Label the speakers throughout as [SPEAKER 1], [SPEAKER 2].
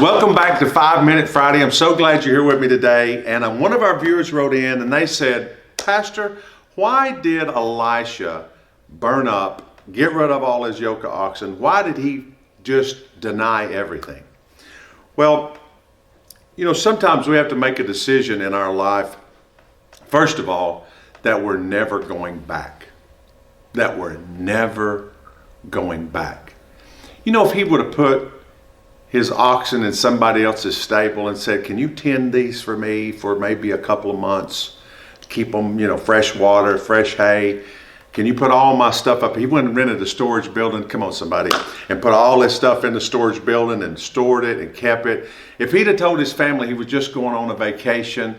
[SPEAKER 1] Welcome back to 5 Minute Friday. I'm so glad you're here with me today. And one of our viewers wrote in and they said, Pastor, why did Elisha burn up, get rid of all his yoke of oxen? Why did he just deny everything? Well, you know, sometimes we have to make a decision in our life, first of all, that we're never going back. That we're never going back. You know, if he would have put his oxen in somebody else's stable and said, can you tend these for me for maybe a couple of months? Keep them, you know, fresh water, fresh hay. Can you put all my stuff up? He went and rented a storage building, come on somebody, and put all this stuff in the storage building and stored it and kept it. If he'd have told his family he was just going on a vacation,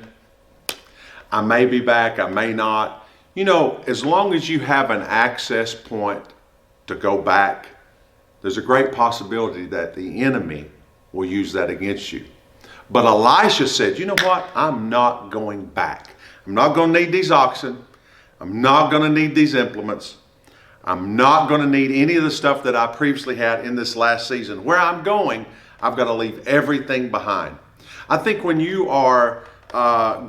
[SPEAKER 1] I may be back, I may not. You know, as long as you have an access point to go back, there's a great possibility that the enemy will use that against you. But Elisha said, you know what? I'm not going back. I'm not going to need these oxen. I'm not going to need these implements. I'm not going to need any of the stuff that I previously had in this last season. Where I'm going, I've got to leave everything behind. I think when you are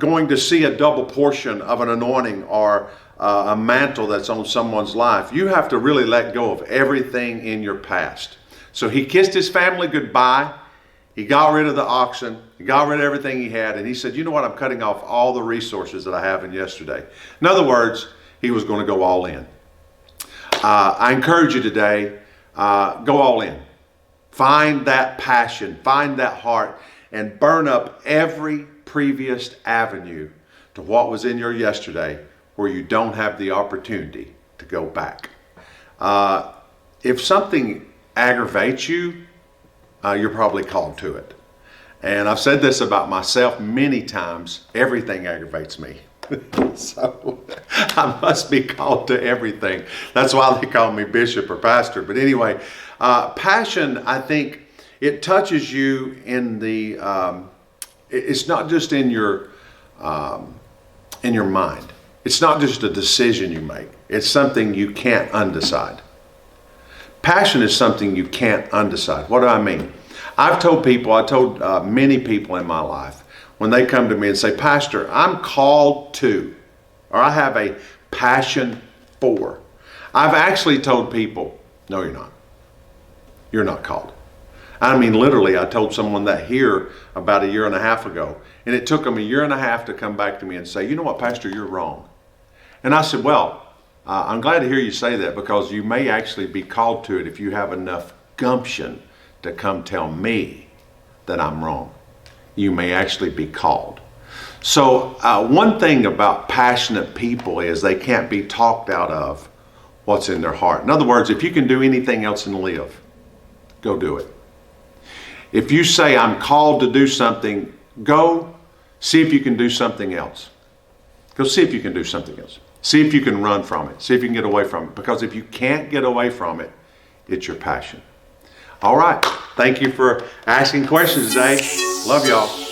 [SPEAKER 1] going to see a double portion of an anointing or a mantle that's on someone's life, you have to really let go of everything in your past. So he kissed his family goodbye. He got rid of the oxen. He got rid of everything he had. And he said, you know what? I'm cutting off all the resources that I have in yesterday. In other words, he was going to go all in. I encourage you today, go all in. Find that passion, find that heart, and burn up every previous avenue to what was in your yesterday where you don't have the opportunity to go back. If something aggravates you, you're probably called to it. And I've said this about myself many times, everything aggravates me. So I must be called to everything. That's why they call me bishop or pastor. But anyway, passion, I think it touches you in the, it's not just in your mind. It's not just a decision you make. It's something you can't undecide. Passion is something you can't undecide. What do I mean? I told many people in my life, when they come to me and say, Pastor, I'm called to, or I have a passion for. I've actually told people, no, you're not. You're not called. I mean, literally, I told someone that here about 1.5 years ago, and it took them 1.5 years to come back to me and say, you know what, Pastor, you're wrong. And I said, well, I'm glad to hear you say that, because you may actually be called to it if you have enough gumption to come tell me that I'm wrong. You may actually be called. So one thing about passionate people is they can't be talked out of what's in their heart. In other words, if you can do anything else and live, go do it. If you say, I'm called to do something, go see if you can do something else. Go see if you can do something else. See if you can run from it. See if you can get away from it. Because if you can't get away from it, it's your passion. All right. Thank you for asking questions today. Love y'all.